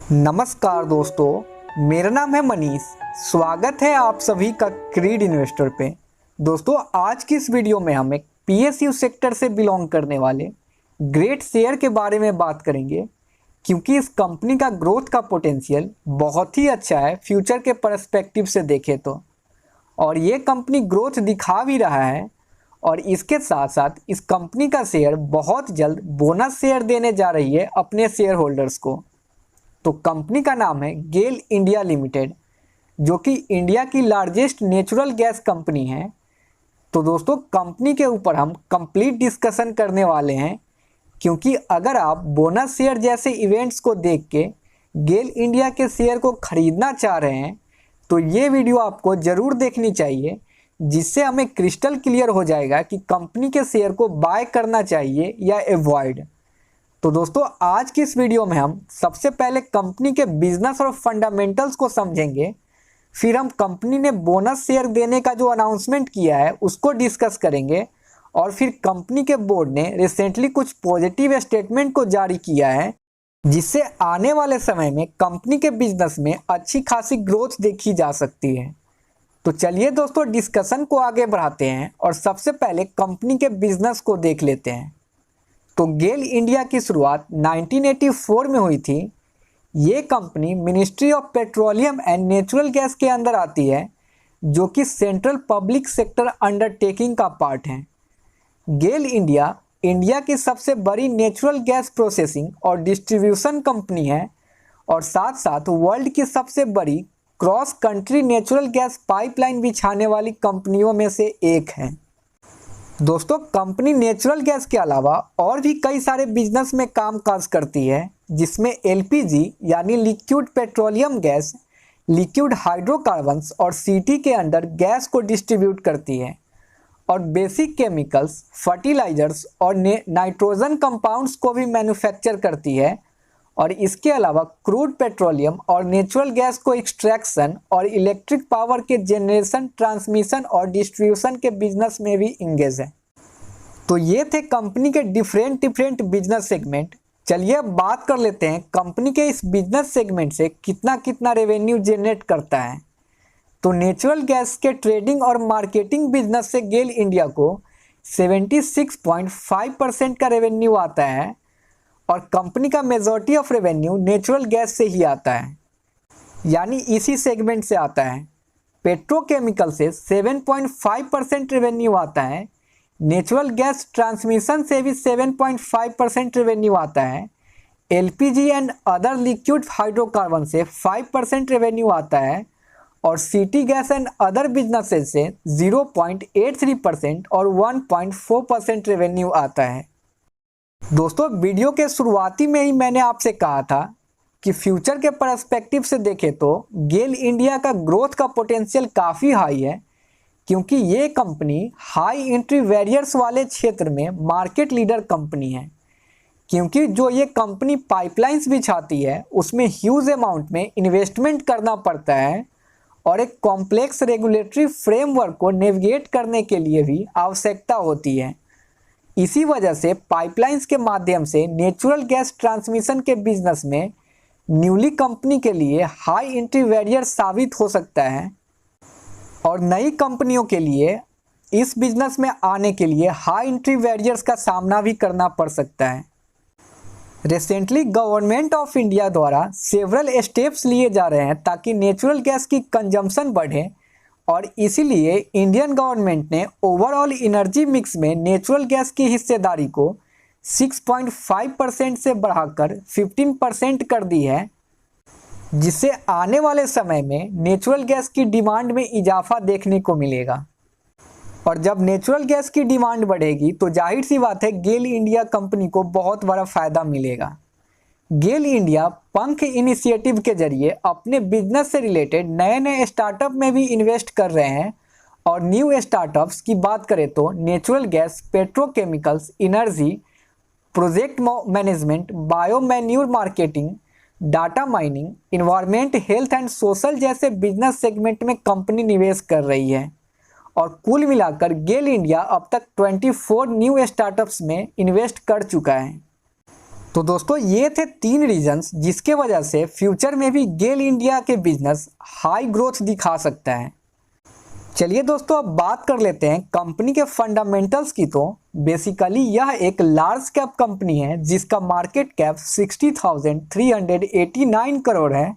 नमस्कार दोस्तों, मेरा नाम है मनीष। स्वागत है आप सभी का क्रीड इन्वेस्टर पे। दोस्तों, आज की इस वीडियो में हम एक पीएसयू सेक्टर से बिलोंग करने वाले ग्रेट शेयर के बारे में बात करेंगे, क्योंकि इस कंपनी का ग्रोथ का पोटेंशियल बहुत ही अच्छा है फ्यूचर के पर्सपेक्टिव से देखें तो। और ये कंपनी ग्रोथ दिखा भी रहा है, और इसके साथ साथ इस कंपनी का शेयर बहुत जल्द बोनस शेयर देने जा रही है अपने शेयर होल्डर्स को। तो कंपनी का नाम है गेल इंडिया लिमिटेड, जो कि इंडिया की लार्जेस्ट नेचुरल गैस कंपनी है। तो दोस्तों, कंपनी के ऊपर हम कंप्लीट डिस्कशन करने वाले हैं, क्योंकि अगर आप बोनस शेयर जैसे इवेंट्स को देख के गेल इंडिया के शेयर को खरीदना चाह रहे हैं, तो ये वीडियो आपको ज़रूर देखनी चाहिए, जिससे हमें क्रिस्टल क्लियर हो जाएगा कि कंपनी के शेयर को बाय करना चाहिए या एवॉइड। तो दोस्तों, आज की इस वीडियो में हम सबसे पहले कंपनी के बिजनेस और फंडामेंटल्स को समझेंगे। फिर हम कंपनी ने बोनस शेयर देने का जो अनाउंसमेंट किया है उसको डिस्कस करेंगे, और फिर कंपनी के बोर्ड ने रिसेंटली कुछ पॉजिटिव स्टेटमेंट को जारी किया है, जिससे आने वाले समय में कंपनी के बिजनेस में अच्छी खासी ग्रोथ देखी जा सकती है। तो चलिए दोस्तों, डिस्कशन को आगे बढ़ाते हैं और सबसे पहले कंपनी के बिजनेस को देख लेते हैं। तो गेल इंडिया की शुरुआत 1984 में हुई थी। ये company ministry of petroleum and natural gas के अंदर आती है, जो कि सेंट्रल पब्लिक सेक्टर अंडरटेकिंग का पार्ट है। गेल इंडिया इंडिया की सबसे बड़ी नेचुरल गैस प्रोसेसिंग और डिस्ट्रीब्यूशन कंपनी है, और साथ साथ वर्ल्ड की सबसे बड़ी cross country natural gas pipeline बिछाने वाली कंपनियों में से एक है। दोस्तों, कंपनी नेचुरल गैस के अलावा और भी कई सारे बिजनेस में काम काज करती है, जिसमें एलपीजी यानी liquid petroleum gas, liquid hydrocarbons और सिटी के अंडर गैस को डिस्ट्रीब्यूट करती है, और बेसिक केमिकल्स, फर्टिलाइजर्स और नाइट्रोजन कंपाउंड्स को भी मैन्युफैक्चर करती है। और इसके अलावा क्रूड पेट्रोलियम और नेचुरल गैस को एक्सट्रैक्शन और इलेक्ट्रिक पावर के जनरेशन, ट्रांसमिशन और डिस्ट्रीब्यूशन के बिजनेस में भी इंगेज है। तो ये थे कंपनी के डिफरेंट बिजनेस सेगमेंट। चलिए अब बात कर लेते हैं कंपनी के इस बिजनेस सेगमेंट से कितना रेवेन्यू जनरेट करता है। तो नेचुरल गैस के ट्रेडिंग और मार्केटिंग बिजनेस से गेल इंडिया को 76.5% का रेवेन्यू आता है, और कंपनी का majority of revenue natural gas से ही आता है, यानी इसी सेगमेंट से आता है। पेट्रोकेमिकल से 7.5% रेवेन्यू आता है। नेचुरल गैस ट्रांसमिशन से भी 7.5% रेवेन्यू आता है। LPG and other liquid hydrocarbon से 5% रेवेन्यू आता है, और city gas and other businesses से 0.83% और 1.4% रेवेन्यू आता है। दोस्तों, वीडियो के शुरुआती में ही मैंने आपसे कहा था कि फ्यूचर के पर्सपेक्टिव से देखें तो गेल इंडिया का ग्रोथ का पोटेंशियल काफ़ी हाई है, क्योंकि ये कंपनी हाई एंट्री बैरियर्स वाले क्षेत्र में मार्केट लीडर कंपनी है। क्योंकि जो ये कंपनी पाइपलाइंस बिछाती है उसमें ह्यूज अमाउंट में इन्वेस्टमेंट करना पड़ता है, और एक कॉम्प्लेक्स रेगुलेटरी फ्रेमवर्क को नेविगेट करने के लिए भी आवश्यकता होती है। इसी वजह से पाइपलाइंस के माध्यम से नेचुरल गैस ट्रांसमिशन के बिजनेस में न्यूली कंपनी के लिए हाई एंट्री बैरियर साबित हो सकता है, और नई कंपनियों के लिए इस बिजनेस में आने के लिए हाई एंट्री बैरियर्स का सामना भी करना पड़ सकता है। रिसेंटली गवर्नमेंट ऑफ इंडिया द्वारा सेवरल स्टेप्स लिए जा रहे हैं ताकि नेचुरल गैस की कंजम्पशन बढ़े, और इसीलिए इंडियन गवर्नमेंट ने ओवरऑल एनर्जी मिक्स में नेचुरल गैस की हिस्सेदारी को 6.5% से बढ़ाकर 15% कर दी है, जिससे आने वाले समय में नेचुरल गैस की डिमांड में इजाफा देखने को मिलेगा। और जब नेचुरल गैस की डिमांड बढ़ेगी तो जाहिर सी बात है गेल इंडिया कंपनी को बहुत बड़ा फायदा मिलेगा। गेल इंडिया पंख इनिशिएटिव के जरिए अपने बिजनेस से रिलेटेड नए स्टार्टअप में भी इन्वेस्ट कर रहे हैं, और न्यू स्टार्टअप्स की बात करें तो natural gas, petrochemicals, energy, project management, biomanure marketing, data mining, environment, health and social जैसे बिजनेस सेगमेंट में कंपनी निवेश कर रही है। और कुल मिलाकर गेल इंडिया अब तक 24 न्यू स्टार्टअप्स में इन्वेस्ट कर चुका है। तो दोस्तों ये थे 3 रीजंस जिसके वजह से फ्यूचर में भी गेल इंडिया के बिजनेस हाई ग्रोथ दिखा सकता है। चलिए दोस्तों अब बात कर लेते हैं कंपनी के फंडामेंटल्स की। तो बेसिकली यह एक लार्ज कैप कंपनी है जिसका मार्केट कैप 60,389 करोड़ है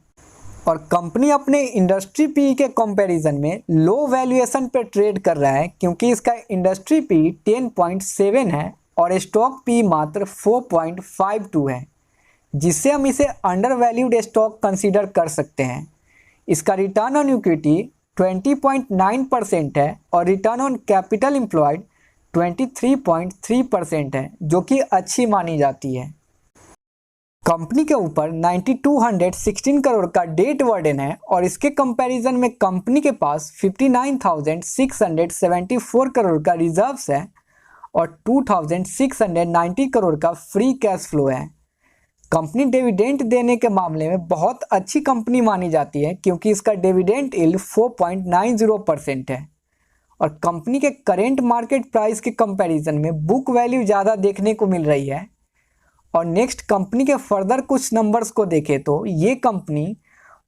और कंपनी अपने इंडस्ट्री पी के कंपैरिजन में लो वैल्यूएशन पे ट्रेड कर रहा है क्योंकि इसका इंडस्ट्री पी 10.7 है और स्टॉक पी मात्र 4.52 है, जिससे हम इसे अंडर वैल्यूड स्टॉक कंसीडर कर सकते हैं। इसका रिटर्न ऑन इक्विटी 20.9% है और रिटर्न ऑन कैपिटल एम्प्लॉयड 23.3% है, जो कि अच्छी मानी जाती है। कंपनी के ऊपर 9216 करोड़ का डेट बर्डन है और इसके कंपैरिजन में कंपनी के पास 59,674 करोड़ का रिजर्व्स है और 2,690 करोड़ का फ्री कैश फ्लो है। कंपनी डिविडेंड देने के मामले में बहुत अच्छी कंपनी मानी जाती है क्योंकि इसका डिविडेंड यील्ड 4.90% है और कंपनी के करेंट मार्केट प्राइस के कंपैरिजन में बुक वैल्यू ज़्यादा देखने को मिल रही है। और नेक्स्ट कंपनी के फर्दर कुछ नंबर्स को देखें तो ये कंपनी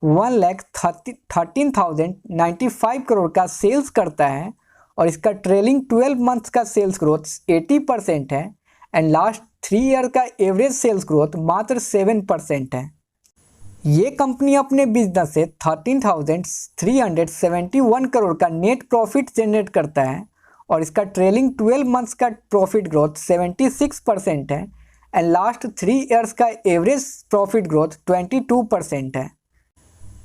1,13,095 करोड़ का सेल्स करता है और इसका ट्रेलिंग 12 मंथ्स का सेल्स ग्रोथ 80% है एंड लास्ट 3 ईयर का एवरेज सेल्स ग्रोथ मात्र 7% है। ये कंपनी अपने बिजनेस से 13,371 करोड़ का नेट प्रॉफिट जनरेट करता है और इसका ट्रेलिंग 12 मंथ्स का प्रॉफिट ग्रोथ 76% है एंड लास्ट 3 ईयर्स का एवरेज प्रॉफिट ग्रोथ 22% है।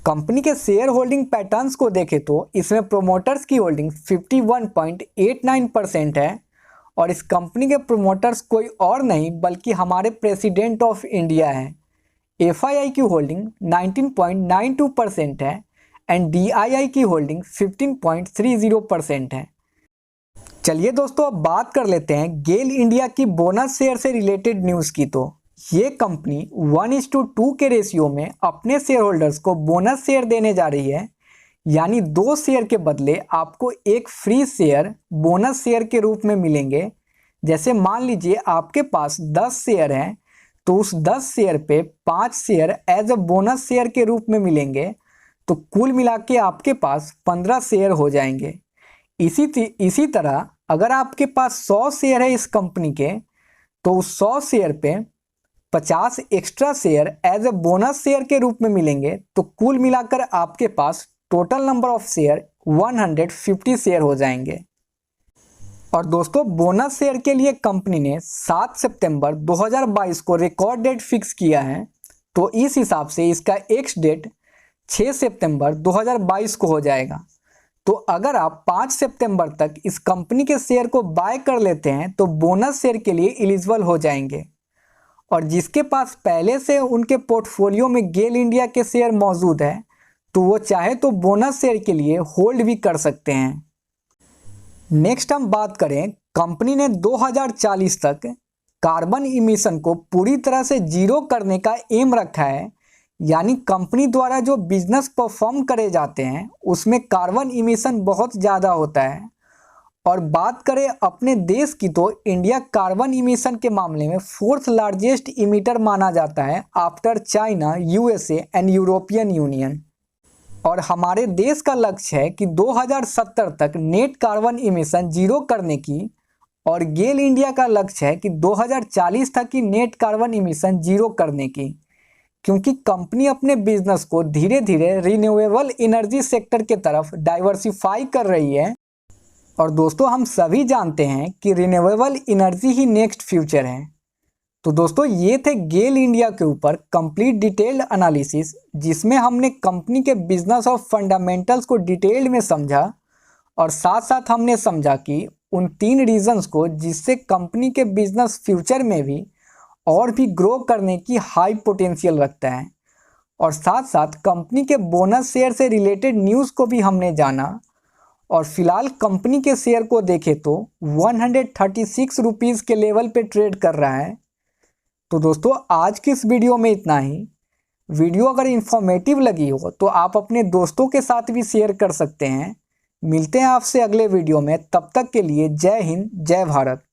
कंपनी के शेयर होल्डिंग पैटर्न्स को देखें तो इसमें प्रोमोटर्स की होल्डिंग 51.89% है और इस कंपनी के प्रोमोटर्स कोई और नहीं बल्कि हमारे प्रेसिडेंट ऑफ इंडिया है। FII की होल्डिंग 19.92% है एंड DII की होल्डिंग 15.30% है। चलिए दोस्तों अब बात कर लेते हैं गेल इंडिया की बोनस शेयर से रिलेटेड न्यूज़ की। तो ये कंपनी 1:2 के रेशियो में अपने शेयर होल्डर्स को बोनस शेयर देने जा रही है, यानी 2 शेयर के बदले आपको एक फ्री शेयर बोनस शेयर के रूप में मिलेंगे। जैसे मान लीजिए आपके पास 10 शेयर हैं तो उस 10 शेयर पे 5 share as a bonus share के रूप में मिलेंगे, तो कुल मिला के आपके पास 15 शेयर हो जाएंगे। इसी तरह अगर आपके पास 100 शेयर है इस कंपनी के तो उस 100 शेयर पे 50 extra share as a bonus share के रूप में मिलेंगे, तो कुल मिलाकर आपके पास total number of share 150 share हो जाएंगे। और दोस्तों बोनस शेयर के लिए कंपनी ने 7 सितंबर 2022 को रिकॉर्ड डेट फिक्स किया है, तो इस हिसाब से इसका एक्स डेट 6 सितंबर 2022 को हो जाएगा। तो अगर आप 5 सितंबर तक इस कंपनी के शेयर को बाय कर लेते हैं तो बोनस शेयर के लिए एलिजिबल हो जाएंगे और जिसके पास पहले से उनके पोर्टफोलियो में गेल इंडिया के शेयर मौजूद है तो वो चाहे तो बोनस शेयर के लिए होल्ड भी कर सकते हैं। नेक्स्ट हम बात करें, कंपनी ने 2040 तक कार्बन इमिशन को पूरी तरह से जीरो करने का एम रखा है, यानी कंपनी द्वारा जो बिजनेस परफॉर्म करे जाते हैं उसमें कार्बन इमिशन बहुत ज़्यादा होता है। और बात करें अपने देश की तो इंडिया कार्बन इमिशन के मामले में 4th लार्जेस्ट इमिटर माना जाता है after China, USA and European union. और हमारे देश का लक्ष्य है कि 2070 तक नेट कार्बन इमिशन जीरो करने की और गेल इंडिया का लक्ष्य है कि 2040 तक की नेट कार्बन इमिशन जीरो करने की, क्योंकि कंपनी अपने बिजनेस को धीरे धीरे रिन्यूएबल एनर्जी सेक्टर के तरफ डाइवर्सिफाई कर रही है। और दोस्तों हम सभी जानते हैं कि रिन्यूएबल एनर्जी ही नेक्स्ट फ्यूचर है। तो दोस्तों ये थे गेल इंडिया के ऊपर कंप्लीट डिटेल्ड एनालिसिस, जिसमें हमने कंपनी के बिजनेस और फंडामेंटल्स को डिटेल्ड में समझा और साथ साथ हमने समझा कि उन 3 रीजंस को जिससे कंपनी के बिजनेस फ्यूचर में भी और भी ग्रो करने की हाई पोटेंशियल रखता है। और साथ साथ कंपनी के बोनस शेयर से रिलेटेड न्यूज़ को भी हमने जाना। और फिलहाल कंपनी के शेयर को देखें तो 136 रुपीज़ के लेवल पे ट्रेड कर रहा है। तो दोस्तों आज की इस वीडियो में इतना ही। वीडियो अगर इन्फॉर्मेटिव लगी हो तो आप अपने दोस्तों के साथ भी शेयर कर सकते हैं। मिलते हैं आपसे अगले वीडियो में, तब तक के लिए जय हिंद, जय भारत।